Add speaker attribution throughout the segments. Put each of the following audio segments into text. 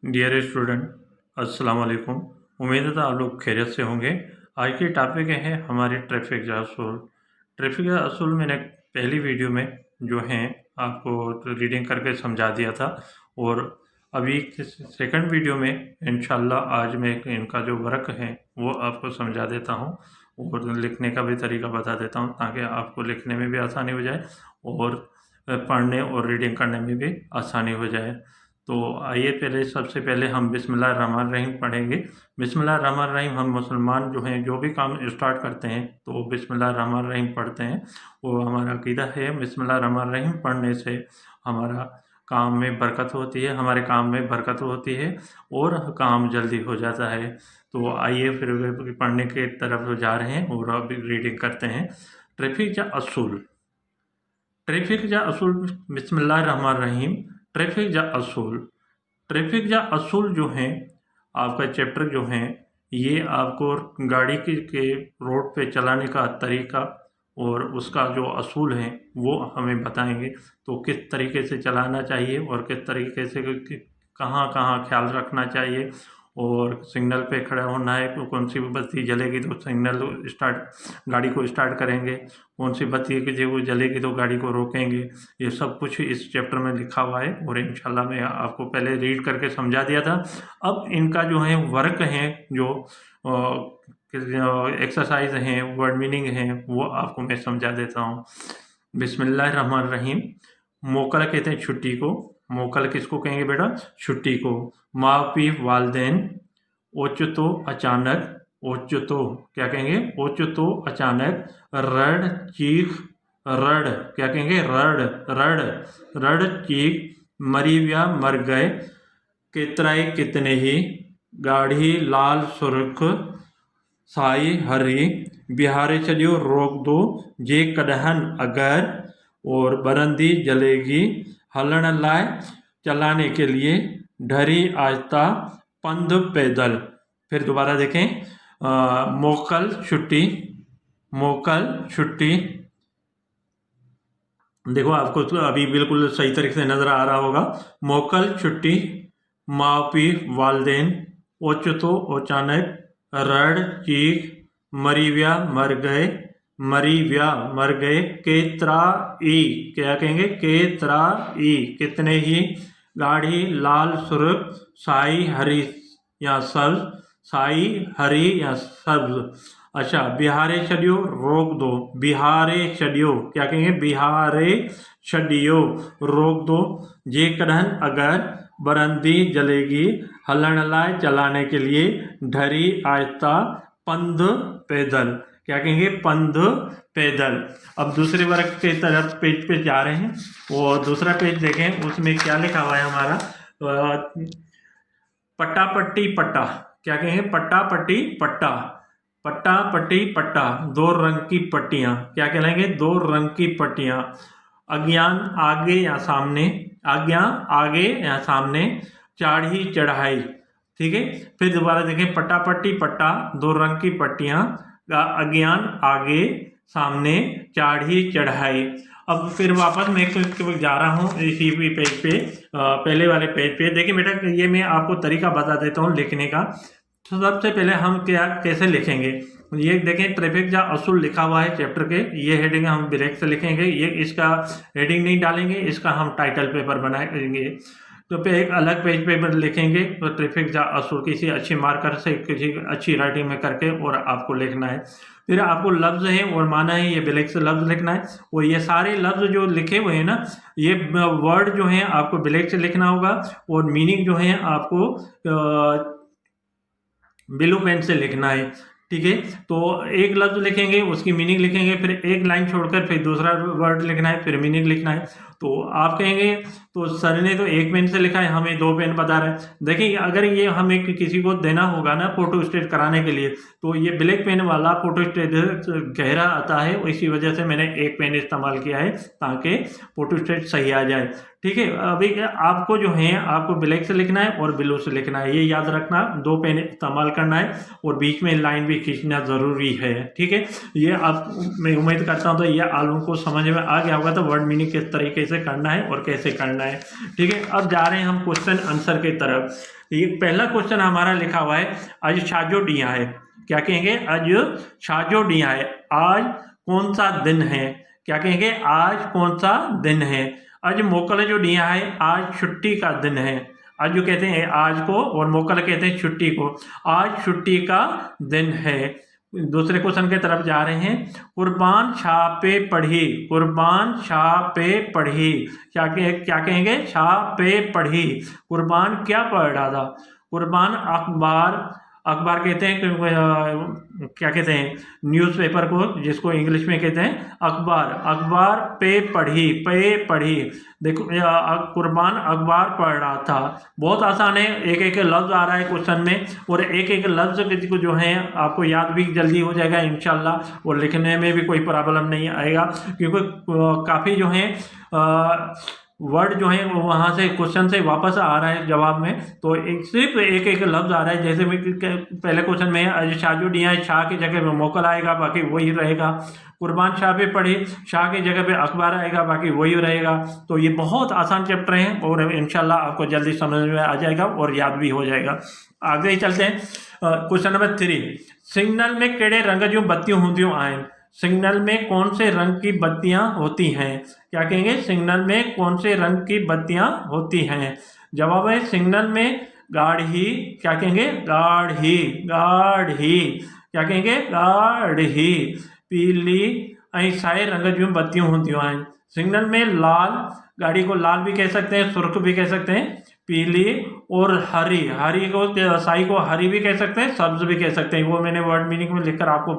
Speaker 1: Dear student, अस्सलाम वालेकुम। उम्मीद है आप लोग खैरियत से होंगे। आज की टॉपिक है हमारी ट्रैफिक का असूल। ट्रैफिक का असूल मैंने पहली वीडियो में जो है आपको रीडिंग करके समझा दिया था, और अभी सेकंड वीडियो में इंशाल्लाह आज मैं इनका जो वर्क है वो आपको समझा देता हूँ और लिखने का भी तरीका बता देता हूँ, ताकि आपको लिखने में भी आसानी हो जाए और पढ़ने और रीडिंग करने में भी आसानी हो जाए। तो आइए सबसे पहले हम बिस्मिल्लाहिर्रहमानिर्रहीम पढ़ेंगे। बिस्मिल्लाहिर्रहमानिर्रहीम हम मुसलमान जो हैं जो भी काम स्टार्ट करते हैं तो बिस्मिल्लाहिर्रहमानिर्रहीम पढ़ते हैं। वो हमारा अकीदा है। बिस्मिल्लाहिर्रहमानिर्रहीम पढ़ने से हमारा काम में बरकत होती है, हमारे काम में बरकत होती है और काम जल्दी हो जाता है। तो आइए फिर पढ़ने के तरफ जा रहे हैं और अब रीडिंग करते हैं। ट्रैफिक जा असूल। ट्रैफिक जा असूल बिस्मिल्लाहिर्रहमानिर्रहीम। ट्रैफिक जा असूल। ट्रैफिक जा असूल जो हैं, आपका चैप्टर जो है ये आपको गाड़ी के रोड पे चलाने का तरीका और उसका जो असूल है वो हमें बताएंगे। तो किस तरीके से चलाना चाहिए और किस तरीके से कहाँ कहाँ ख्याल रखना चाहिए, और सिग्नल पे खड़ा होना है तो कौन सी बत्ती जलेगी तो सिग्नल स्टार्ट गाड़ी को स्टार्ट करेंगे, कौन सी बत्ती की जो जलेगी तो गाड़ी को रोकेंगे। ये सब कुछ इस चैप्टर में लिखा हुआ है और इंशाल्लाह मैं आपको पहले रीड करके समझा दिया था। अब इनका जो है वर्क है, जो एक्सरसाइज हैं, वर्ड मीनिंग हैं, वो आपको मैं समझा देता हूँ। बिस्मिल्लाहिर्रहमानिर्रहीम। मोकल कहते हैं छुट्टी को। मोकल किसको कहेंगे बेटा? छुट्टी को। मापी वालदेन। ओचतो अचानक। ओचतो क्या कहेंगे? ओचतो अचानक। रड़ चीख। रड़ क्या कहेंगे? रड़ रड़ रड़ चीख। मरीव्या मर गए। कितराए कितने ही। गाढ़ी लाल सुर्ख। साई हरी। बिहारे चलियो रोक दो। जे कदहन अगर। और बरंदी जलेगी। हलन लाए चलाने के लिए। ढरी आस्ता। पंध पैदल। फिर दोबारा देखें। मोकल छुट्टी। मोकल छुट्टी। देखो आपको तो अभी बिल्कुल सही तरीके से नजर आ रहा होगा। मोकल छुट्टी। मापी वालदेन। ओचतो अचानक। रड़ चीख। मरीव्या मर गए। मरीव्या मर गए। केतरा ई क्या कहेंगे? केतरा ई कितने ही। गाढ़ी लाल सुर्ख। साई हरी या सब्ज। साई हरी या सब्ज। अच्छा, बिहारे छड़ियो रोक दो। बिहारे छड़ियो क्या कहेंगे? बिहारे छड़ियो रोक दो। जे कदहन अगर। बरंदी जलेगी। हलन लाए चलाने के लिए। ढरी आहिस्ता। पंध पैदल क्या कहेंगे? पंध पैदल। अब दूसरे वर्ग के तरफ पेज पे जा रहे हैं और दूसरा पेज देखें, उसमें क्या लिखा हुआ है हमारा? पट्टा पट्टी पट्टा क्या कहेंगे? पट्टा पट्टी पट्टा। पट्टा पट्टी पट्टा दो रंग की पट्टियां क्या कहलाएंगे? दो रंग की पट्टियां। अज्ञान आगे या सामने। आज्ञा आगे या सामने। चाढ़ी चढ़ाई। ठीक है, फिर दोबारा देखें। पट्टा पट्टी पट्टा दो रंग की पट्टियां। अज्ञान आगे सामने। चाढ़ी चढ़ाई। अब फिर वापस मैं जा रहा हूँ इसी पेज पे, पहले वाले पेज पे। देखिए बेटा, ये मैं आपको तरीका बता देता हूँ लिखने का। तो सबसे पहले हम कैसे लिखेंगे? ये देखें, ट्रैफिक जा असूल लिखा हुआ है चैप्टर के। ये हेडिंग हम ब्रेक से लिखेंगे। ये इसका हेडिंग नहीं डालेंगे, इसका हम टाइटल पेपर बनाएंगे। तो पे एक अलग पेज पे लिखेंगे तो ट्रैफिक जा असूल किसी अच्छी मार्कर से किसी अच्छी राइटिंग में करके और आपको लिखना है। फिर आपको लफ्ज़ है और माना है, ये ब्लैक से लफ्ज़ लिखना है। और ये सारे लफ्ज़ जो लिखे हुए हैं ना, ये वर्ड जो हैं आपको ब्लैक से लिखना होगा और मीनिंग जो है आपको ब्लू पेन से लिखना है। ठीक है, तो एक लफ्ज़ लिखेंगे, उसकी मीनिंग लिखेंगे, फिर एक लाइन छोड़कर फिर दूसरा वर्ड लिखना है, फिर मीनिंग लिखना है। तो आप कहेंगे तो सर ने तो एक पेन से लिखा है, हमें दो पेन बता रहा है। देखिए, अगर ये हमें किसी को देना होगा ना फोटो स्टेट कराने के लिए, तो ये ब्लैक पेन वाला फोटो स्टेट गहरा आता है, इसी वजह से मैंने एक पेन इस्तेमाल किया है ताकि फोटो स्टेट सही आ जाए। ठीक है। अभी आपको जो है आपको ब्लैक से लिखना है और ब्लू से लिखना है, ये याद रखना। 2 पेन इस्तेमाल करना है और बीच में लाइन भी खींचना ज़रूरी है। ठीक है, ये आप, मैं उम्मीद करता हूँ तो ये आप लोगों को समझ में आ गया होगा तो वर्ड मीनिंग किस तरीके से करना है और कैसे करना है। ठीक है, अब जा रहे हैं हम क्वेश्चन आंसर की तरफ। ये पहला क्वेश्चन हमारा लिखा हुआ है, आज छाजो डिया है। क्या कहेंगे? आज छाजो डिया है। आज कौन सा दिन है? क्या कहेंगे? आज कौन सा दिन है? आज मोकल जो दिया है, आज छुट्टी का दिन है। आज जो कहते हैं आज को, और मोकल कहते हैं छुट्टी को। आज छुट्टी का दिन है। दूसरे क्वेश्चन की तरफ जा रहे हैं। कुर्बान छापे पढ़ी, कुर्बान छापे पढ़ी। क्या कहेंगे? छापे पढ़ी। कुर्बान क्या पढ़ रहा था? कुर्बान अखबार, अखबार कहते हैं क्या कहते हैं? न्यूज़पेपर को, जिसको इंग्लिश में कहते हैं अखबार। अखबार पे पढ़ी। देखो कुर्बान अखबार पढ़ रहा था। बहुत आसान है, एक एक लफ्ज़ आ रहा है क्वेश्चन में, और एक एक लफ्ज़ को जो है आपको याद भी जल्दी हो जाएगा इंशाल्लाह, और लिखने में भी कोई प्रॉब्लम नहीं आएगा, क्योंकि काफ़ी जो है वर्ड जो है वो वहाँ से क्वेश्चन से वापस आ रहा है जवाब में। तो सिर्फ एक एक लफ्ज़ आ रहा है। जैसे मैं पहले क्वेश्चन में शाजू डिया है, शाह की जगह पे मोकल आएगा, बाकी वही रहेगा। कुर्बान शाह पे पढ़ी, शाह की जगह पे अखबार आएगा, बाकी वही रहेगा। तो ये बहुत आसान चैप्टर है और इंशाल्लाह आपको जल्दी समझ में आ जाएगा और याद भी हो जाएगा। आगे ही चलते हैं। क्वेश्चन नंबर 3, सिग्नल में केड़े रंग जो बत्तियों होंदियों आएँ? सिग्नल में कौन से रंग की बत्तियां होती हैं? क्या कहेंगे? सिग्नल में कौन से रंग की बत्तियां होती हैं? जवाब है सिग्नल में गाढ़ी। क्या कहेंगे? गाढ़ी। क्या कहेंगे? गाढ़ी पीली ऐं साए रंग जो बत्तियों होंदियों आहिनि। सिग्नल में लाल, गाड़ी को लाल भी कह सकते हैं, सुर्ख भी कह सकते हैं, पीली और हरी को, साई को हरी भी कह सकते हैं, सब्ज भी कह सकते हैं। वो मैंने वर्ड मीनिंग में लिखकर आपको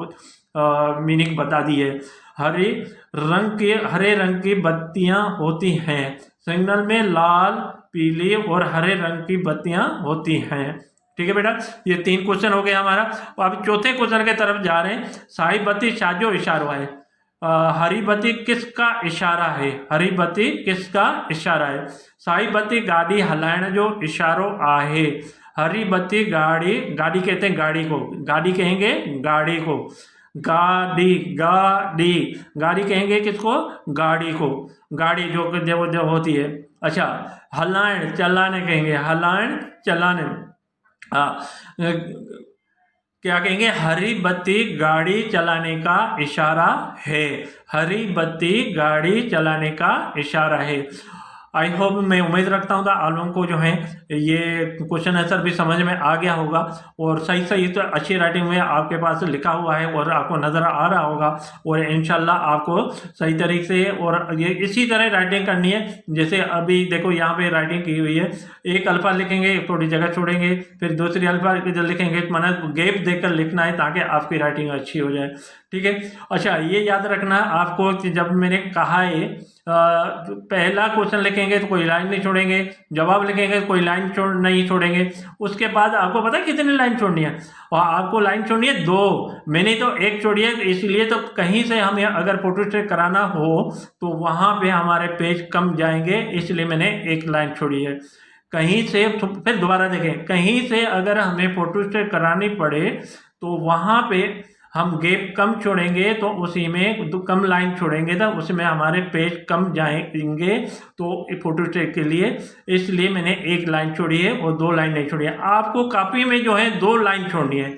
Speaker 1: मीनिंग बता दी है। हरे रंग की बत्तियां होती हैं। सिग्नल में लाल, पीली और हरे रंग की बत्तियां होती हैं। ठीक है बेटा, ये 3 क्वेश्चन हो गए हमारा। अब चौथे क्वेश्चन की तरफ जा रहे हैं। साई बत्ती छाजो इशारो है। हरी बत्ती किसका इशारा है? हरी बत्ती किसका इशारा है? साई बत्ती गाड़ी हलाइण जो इशारो आहे। हरी बत्ती गाड़ी कहते हैं गाड़ी को, गाड़ी कहेंगे गाड़ी को। गाड़ी कहेंगे किसको? गाड़ी को। गाड़ी जो होती है। अच्छा, हलाइण चलाने कहेंगे, हलाइण चलाने। क्या कहेंगे? हरी बत्ती गाड़ी चलाने का इशारा है। हरी बत्ती गाड़ी चलाने का इशारा है। आई होप, मैं उम्मीद रखता हूँ आप लोगों को जो है ये क्वेश्चन आंसर भी समझ में आ गया होगा, और सही तो अच्छी राइटिंग में आपके पास लिखा हुआ है और आपको नज़र आ रहा होगा, और इंशाल्लाह आपको सही तरीके से, और ये इसी तरह राइटिंग करनी है। जैसे अभी देखो यहाँ पे राइटिंग की हुई है, एक अल्फा लिखेंगे, थोड़ी जगह छोड़ेंगे, फिर दूसरी अल्फा लिखेंगे, माना गैप देकर लिखना है ताकि आपकी राइटिंग अच्छी हो जाए। ठीक है। अच्छा, ये याद रखना आपको कि जब मैंने कहा है पहला क्वेश्चन लिखेंगे तो कोई लाइन नहीं छोड़ेंगे, जवाब लिखेंगे तो कोई लाइन नहीं छोड़ेंगे। उसके बाद आपको पता है कितनी लाइन छोड़नी है? और आपको लाइन छोड़नी है 2। मैंने तो 1 छोड़ी है, इसलिए तो कहीं से हमें अगर फोटो स्टेट कराना हो तो वहाँ पे हमारे पेज कम जाएंगे, इसलिए मैंने 1 लाइन छोड़ी है। कहीं से फिर दोबारा देखें, कहीं से अगर हमें फोटो स्टेट करानी पड़े तो वहाँ पे हम गैप कम छोड़ेंगे, तो उसी में कम लाइन छोड़ेंगे तो उसमें हमारे पेज कम जाएंगे तो फोटो स्टेट के लिए, इसलिए मैंने 1 लाइन छोड़ी है और 2 लाइन नहीं छोड़ी है। आपको कॉपी में जो है 2 लाइन छोड़नी है।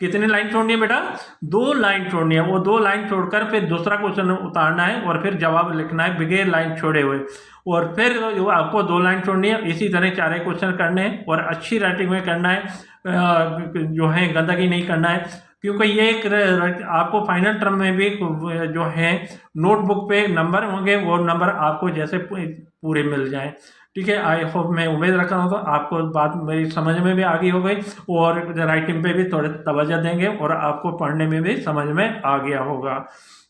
Speaker 1: कितनी लाइन छोड़नी है बेटा? 2 लाइन छोड़नी है। वो 2 लाइन छोड़कर फिर दूसरा क्वेश्चन उतारना है और फिर जवाब लिखना है बगैर लाइन छोड़े हुए, और फिर आपको 2 लाइन छोड़नी है। इसी तरह 4 क्वेश्चन करने हैं और अच्छी राइटिंग में करना है, जो है गंदगी नहीं करना है, क्योंकि ये एक आपको फाइनल टर्म में भी जो है नोटबुक पे नंबर होंगे, वो नंबर आपको जैसे पूरे मिल जाएं। ठीक है। आई होप, मैं उम्मीद रखता हूँ तो आपको बात मेरी समझ में भी आ गई हो गई, और राइटिंग पे भी थोड़े तवज्जो देंगे और आपको पढ़ने में भी समझ में आ गया होगा।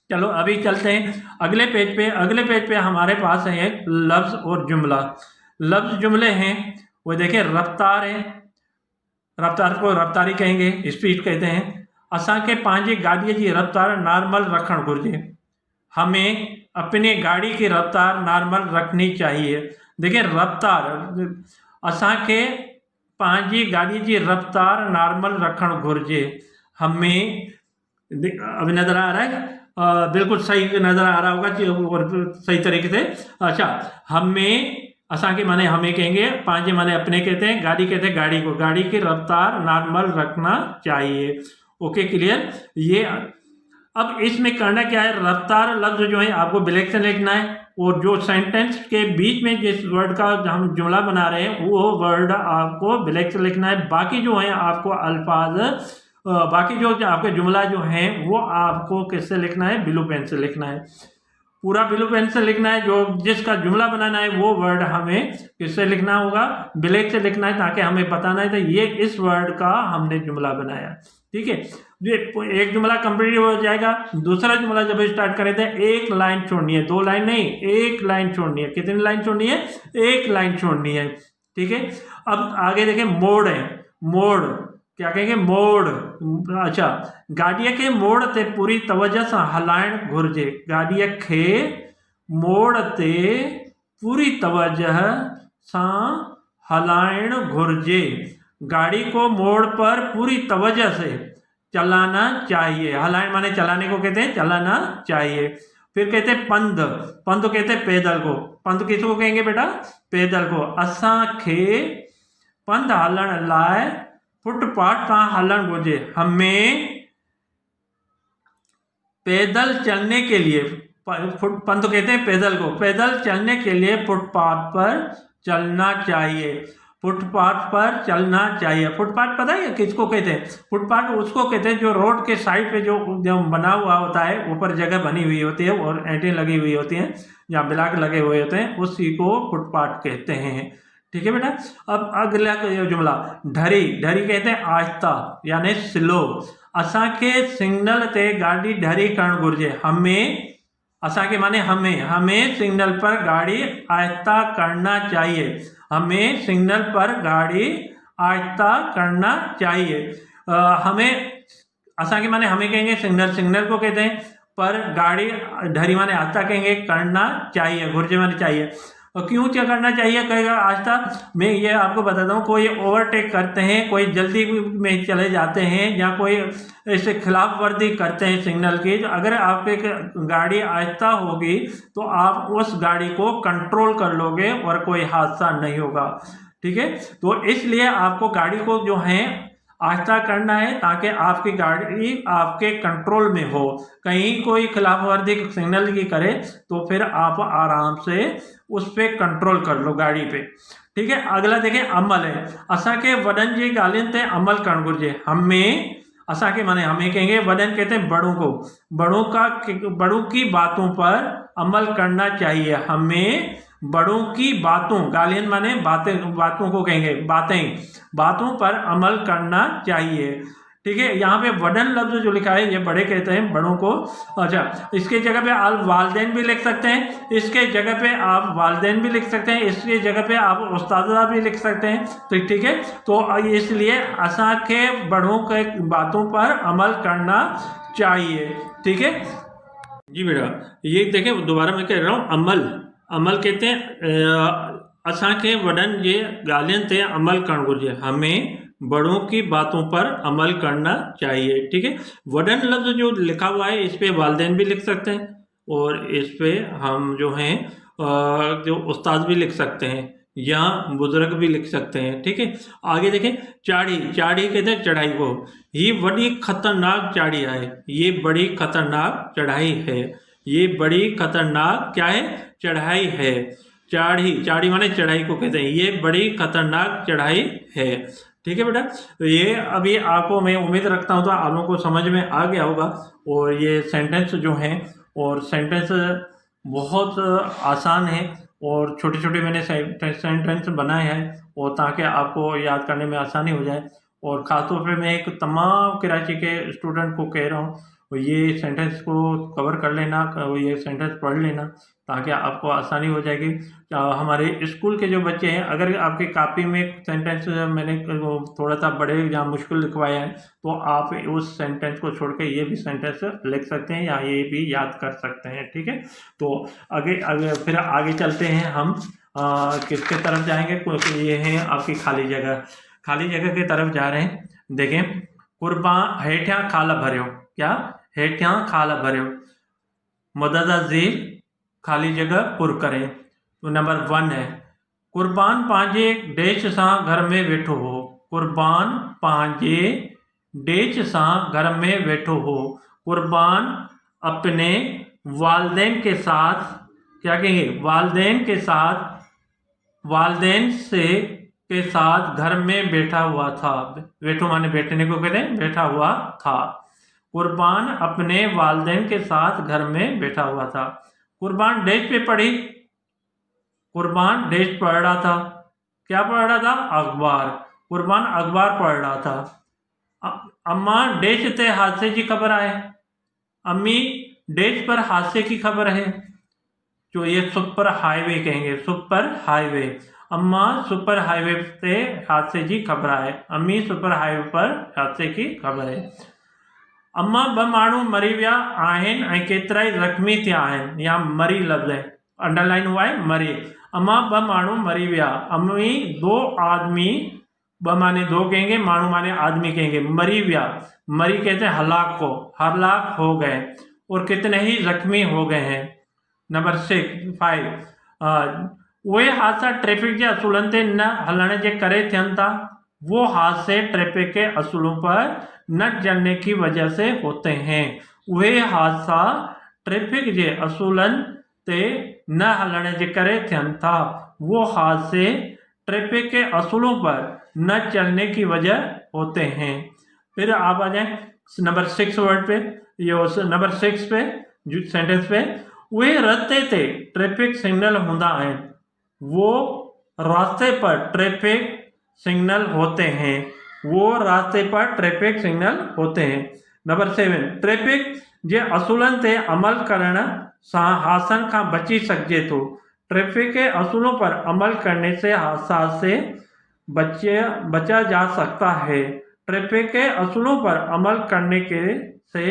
Speaker 1: चलो अभी चलते हैं अगले पेज पे। अगले पेज पे हमारे पास है लफ्ज़ और जुमला। लफ्ज़ जुमले हैं वो देखिए, रफ्तार है, रफ्तार को रफ्तारी कहेंगे, स्पीड कहते हैं। असां के पंहिंजी गाड़ीअ जी रफ्तार नॉर्मल रखणु घुरिजे। हमें अपनी गाड़ी की रफ्तार नॉर्मल रखनी चाहिए। देखिए रफ्तार, असांखे पंहिंजी गाड़ी की रफ्तार नॉर्मल रखण घुर्जे। हमें अभी नजर आ रहा है, बिल्कुल सही नजर आ रहा होगा और सही तरीके से। अच्छा, हमें असांखे माने हमें कहेंगे, पांचे माने अपने कहते हैं, गाड़ी कहते हैं गाड़ी को, गाड़ी की रफ्तार नॉर्मल रखना चाहिए। Okay clear. ये अब इसमें करना क्या है, रफ्तार लफ्ज जो है आपको ब्लैक से लिखना है, और जो सेंटेंस के बीच में जिस वर्ड का हम जुमला बना रहे हैं वो वर्ड आपको ब्लैक से लिखना है। बाकी जो है आपको अल्फाज, बाकी जो आपके जुमला जो है वो आपको किससे लिखना है, ब्लू पेन से लिखना है। पूरा ब्लू पेन से लिखना है। जो जिसका जुमला बनाना है वो वर्ड हमें किससे लिखना होगा, ब्लैक से लिखना है, ताकि हमें बताना है तो ये इस वर्ड का हमने जुमला बनाया। ठीक है, ये एक जुमला कंप्लीट हो जाएगा। दूसरा जुमला जब स्टार्ट करें तो एक लाइन छोड़नी है, 2 लाइन नहीं, एक लाइन छोड़नी है। कितनी लाइन छोड़नी है, एक लाइन छोड़नी है। ठीक है, अब आगे देखें, मोड़ है, मोड़ क्या कहेंगे, मोड़। अच्छा, गाड़िया के मोड़ ते पूरी तवज्जो से हलाइण घुर्जे। गाड़िया के मोड़ ते पूरी तवज्जो से हलाइण घुर्जे। गाड़ी को मोड़ पर पूरी तवज्जो से चलाना चाहिए। हलाइण माने चलाने को कहते हैं, चलाना चाहिए। फिर कहते हैं पंध, पंध कहते हैं पैदल को। पंध किसको कहेंगे बेटा, पैदल को। असांखे पंध हलण लाए फुटपाथ का हलन घुर्जे। हमें पैदल चलने के लिए, पंथ कहते हैं पैदल को, पैदल चलने के लिए फुटपाथ पर चलना चाहिए। फुटपाथ पर चलना चाहिए। फुटपाथ पता है किसको कहते हैं, फुटपाथ उसको कहते हैं जो रोड के साइड पे जो बना हुआ होता है, ऊपर जगह बनी हुई होती है और ईंटें लगी हुई होती हैं या ब्लॉक लगे हुए होते हैं, उसी को फुटपाथ कहते हैं। ठीक है बेटा। अब अगला जुमला, ढरी, ढरी कहते हैं आहिस्ता यानी स्लो। असांखे सिग्नल ते गाड़ी ढरी करण घुर्जे। हमें, असांखे माने हमें, हमें सिग्नल पर गाड़ी आहिस्ता करना चाहिए। हमें सिग्नल पर गाड़ी आहिस्ता करना चाहिए। हमें, असांखे माने हमें कहेंगे सिग्नल, सिग्नल को कहते हैं, पर गाड़ी ढरी माने आहिस्ता कहेंगे, करना चाहिए, घुर्जे माने चाहिए। और क्यों क्या करना चाहिए कहेगा आहिस्ता, मैं ये आपको बताता हूँ। कोई ओवरटेक करते हैं, कोई जल्दी में चले जाते हैं, या कोई ऐसे खिलाफ वर्जी करते हैं सिग्नल की, तो अगर आपके गाड़ी आहिस्ता होगी तो आप उस गाड़ी को कंट्रोल कर लोगे और कोई हादसा नहीं होगा। ठीक है, तो इसलिए आपको गाड़ी को जो है आहिस्ता करना है, ताकि आपकी गाड़ी आपके कंट्रोल में हो। कहीं कोई खिलाफ वर्जी सिग्नल की करे तो फिर आप आराम से उस पर कंट्रोल कर लो गाड़ी पे। ठीक है, अगला देखें, अमल है। असांखे वडन जी गालियन ते अमल करण घुर्जे। हमें, असांखे माने हमें कहेंगे, वडन कहते हैं बड़ों को, बड़ों की बातों पर अमल करना चाहिए। हमें बड़ों की बातों, गालियन माने बातें, बातों को कहेंगे बातें, बातों पर अमल करना चाहिए। ठीक है, यहाँ पे वडन लफ्ज जो लिखा है ये बड़े कहते हैं बड़ों को। अच्छा, इसके जगह पे आप वालदेन भी लिख सकते हैं, इसके जगह पे आप वालदेन भी लिख सकते हैं, इसके जगह पे आप उस्तादा भी लिख सकते हैं। तो ठीक है, तो इसलिए असांखे बड़ों के बातों पर अमल करना चाहिए। ठीक है जी बेटा। ये देखें, दोबारा मैं कह रहा हूँ, अमल, अमल कहते हैं असांखे वडन जे गालियन ते अमल करण घुर्जे। हमें बड़ों की बातों पर अमल करना चाहिए। ठीक है, वडन लफ्ज जो लिखा हुआ है इस पे वालदेन भी लिख सकते हैं, और इस पे हम जो हैं जो उस्ताद भी लिख सकते हैं, या बुजुर्ग भी लिख सकते हैं। ठीक है, आगे देखें, चाड़ी, चाड़ी कहते हैं चढ़ाई को। ये बड़ी खतरनाक चाड़ी है, ये बड़ी खतरनाक चढ़ाई है। ये बड़ी खतरनाक क्या है, चढ़ाई है। चाड़ी, चाड़ी माने चढ़ाई को कहते हैं, ये बड़ी खतरनाक चढ़ाई है। ठीक है बेटा, तो ये अभी आपको मैं उम्मीद रखता हूँ तो आप लोगों को समझ में आ गया होगा। और ये सेंटेंस जो हैं, और सेंटेंस बहुत आसान है, और छोटे छोटे मैंने सेंटेंस बनाए हैं, और ताकि आपको याद करने में आसानी हो जाए। और ख़ासतौर पे मैं एक तमाम कराची के स्टूडेंट को कह रहा हूँ, ये सेंटेंस को कवर कर लेना, ये सेंटेंस पढ़ लेना, ताकि आपको आसानी हो जाएगी। हमारे स्कूल के जो बच्चे हैं, अगर आपकी कॉपी में सेंटेंस मैंने थोड़ा सा बड़े या मुश्किल लिखवाया है, तो आप उस सेंटेंस को छोड़ के ये भी सेंटेंस लिख सकते हैं, या ये भी याद कर सकते हैं। ठीक है, तो आगे फिर आगे चलते हैं हम किसके तरफ जाएंगे? ये है आपकी खाली जगह की तरफ जा रहे हैं। देखें, कुर्बान हेठिया खाल भरियो, क्या हेठिया खाल भरियो, मदद झील खाली जगह पुर करें। तो नंबर 1 है कुर्बान पांजे डेच सां घर में वेठो हो। कुर्बान पांजे डेच सां घर में वेठो हो। कुर्बान अपने वालदेन के साथ, क्या कहेंगे? वालदेन के साथ घर में बैठा हुआ था। बैठो माने बैठने को कहते हैं, बैठा हुआ था। कुर्बान अपने वालदेन के साथ घर में बैठा हुआ था। कुर्बान डेज पे पढ़ी, कुर्बान डेज पढ़ रहा था। क्या पढ़ रहा था? अखबार। कुर्बान अखबार पढ़ रहा था। अम्मा डेज ते हादसे की खबर आए। अम्मी डेज पर हादसे की खबर है। जो ये सुपर हाईवे कहेंगे, सुपर हाईवे। अम्मा सुपर हाईवे से हादसे की खबर है। अम्मी सुपर हाईवे पर हादसे की खबर है। अम्मा ब माण्हू मरी विया आहिनि ऐं केतिरा ई ज़ख़्मी थिया आहिनि। या मरी लफ़्ज़ है, अंडरलाइन हुआ है मरी। अम्मा ब माण्हू मरी विया। अम्मी 2 आदमी, ब माने 2 कहेंगे, माण्हू माने आदमी कहेंगे। मरी विया, मरी कहते हैं हलाक हो गए, और कितने ही जख्मी हो गए हैं। नंबर 5 उहे हादसा ट्रैफिक के असूलन ते न हलण जे करे थियनि था। वो हादसे ट्रैफिक के असूलों पर न चलने की वजह से होते हैं। उहे हादसा ट्रैफिक के असूलन ते न हलण जे करे थियनि था। वो हादसे ट्रैफिक के असूलों पर न चलने की वजह होते हैं। फिर आप आ जाए नंबर 6 वर्ड पे, ये नंबर 6 पे सेंटेंस पे। उहे रस्ते ते ट्रैफिक सिग्नल हुंदा आहिनि। वो रास्ते पर ट्रैफिक सिग्नल होते हैं। वो रास्ते पर ट्रैफिक सिग्नल होते हैं। नंबर 7 ट्रैफिक जे असूलन ते अमल करण सां हादसनि खां बची सघिजे थो। ट्रैफिक के असूलों पर अमल करने से हादसा से बचा जा सकता है। ट्रैफिक के असूलों पर अमल करने से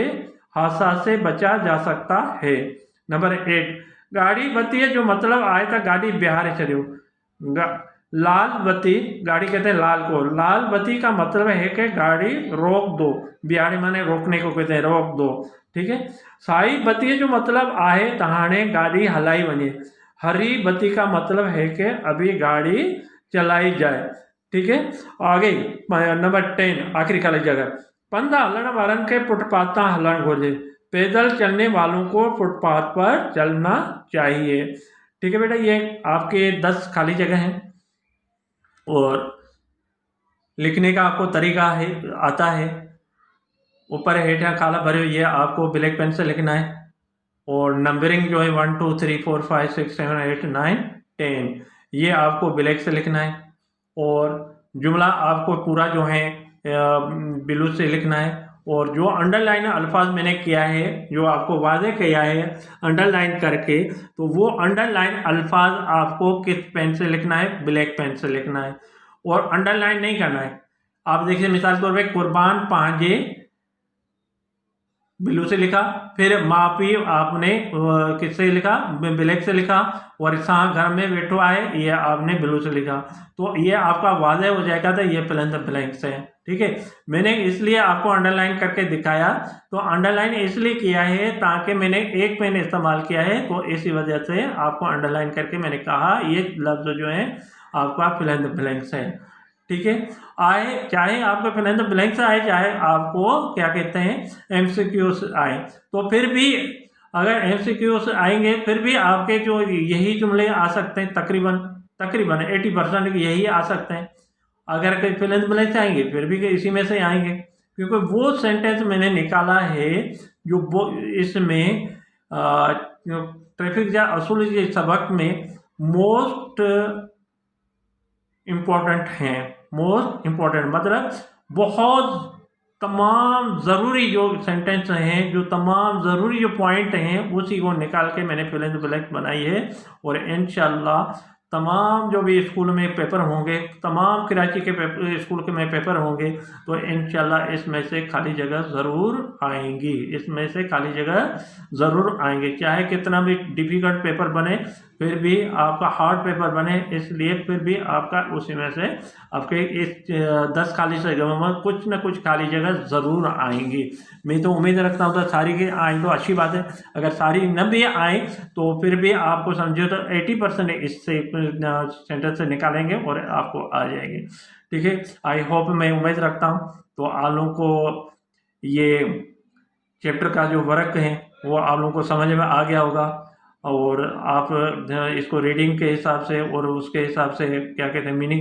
Speaker 1: हादसा से बचा जा सकता है। नंबर 8 गाड़ी बत्ती जो मतलब आए था गाड़ी बिहारे चलियो। लाल बत्ती, गाड़ी कहते हैं लाल को। लाल बत्ती का मतलब है कि गाड़ी रोक दो। बिहारी माने रोकने को कहते हैं, रोक दो। ठीक है। साई बत्ती जो मतलब आहे तहाने गाड़ी हलाई वने। हरी बत्ती का मतलब है कि अभी गाड़ी चलाई जाए। ठीक है। आगे नंबर 10 आखिरी खाली जगह। पंध हलण वारनि खे फुटपाथ तां हलण घुरिजे। पैदल चलने वालों को फुटपाथ पर चलना चाहिए। ठीक है बेटा, ये आपके 10 खाली जगह हैं। और लिखने का आपको तरीका है, आता है। ऊपर हेठा खाला भरे, ये आपको ब्लैक पेन से लिखना है। और नंबरिंग जो है 1 2 3 4 5 6 7 8 9 10, ये आपको ब्लैक से लिखना है। और जुमला आपको पूरा जो है ब्लू से लिखना है। और जो अंडरलाइन अल्फाज मैंने किया है, जो आपको वाज़े किया है अंडरलाइन करके, तो वो अंडरलाइन अल्फाज आपको किस पेन से लिखना है? ब्लैक पेन से लिखना है। और अंडरलाइन नहीं करना है। आप देखिए मिसाल तौर पे कुर्बान पांजे ब्लू से लिखा, फिर मापी आपने किससे लिखा? ब्लैक से लिखा। और इसा घर में बैठो आए, ये आपने ब्लू से लिखा। तो ये आपका वाज़े हो जाएगा, तो ये फिल इन द ब्लैंक्स है। ठीक है। मैंने इसलिए आपको अंडरलाइन करके दिखाया। तो अंडरलाइन इसलिए किया है ताकि मैंने एक पेन इस्तेमाल किया है, तो इसी वजह से आपको अंडरलाइन करके मैंने कहा ये लफ्ज़ जो है आपका फिल इन द ब्लैंक्स है। ठीक है। आए चाहे आपको फिल इन द ब्लैंक्स आए, चाहे आपको क्या कहते हैं MCQs आए, तो फिर भी अगर MCQs आएंगे फिर भी आपके जो यही जुमले आ सकते हैं, तकरीबन 80% यही आ सकते हैं। अगर कहीं फिल इन द ब्लैंक्स आएंगे फिर भी इसी में से आएंगे, क्योंकि वो सेंटेंस मैंने निकाला है जो वो इसमें ट्रैफिक जा असूल के सबक में मोस्ट इम्पोर्टेंट हैं। मोस्ट इम्पोर्टेंट मतलब बहुत तमाम ज़रूरी जो सेंटेंस हैं, जो तमाम ज़रूरी जो पॉइंट हैं, उसी को निकाल के मैंने फिल इन द ब्लैंक बनाई है। और इंशाल्लाह तमाम जो भी स्कूल में पेपर होंगे, तमाम कराची के स्कूल के में पेपर होंगे, तो इंशाल्लाह इसमें से खाली जगह ज़रूर आएंगी। इसमें से खाली जगह ज़रूर आएंगे। चाहे कितना भी डिफ़िकल्ट पेपर बने, फिर भी आपका हार्ड पेपर बने, इसलिए फिर भी आपका उसी में से आपके इस 10 खाली जगह में कुछ ना कुछ खाली जगह ज़रूर आएंगी। मैं तो उम्मीद रखता हूँ तो सारी की आए तो अच्छी बात है, अगर सारी न भी आए तो फिर भी आपको समझो तो 80% इससे सेंटर से निकालेंगे और आपको आ जाएंगे। ठीक है, आई होप, मैं उम्मीद रखता हूँ तो आप लोगों को ये चैप्टर का जो वर्क है वो आप लोगों को समझ में आ गया होगा, और आप इसको रीडिंग के हिसाब से और उसके हिसाब से क्या कहते हैं मीनिंग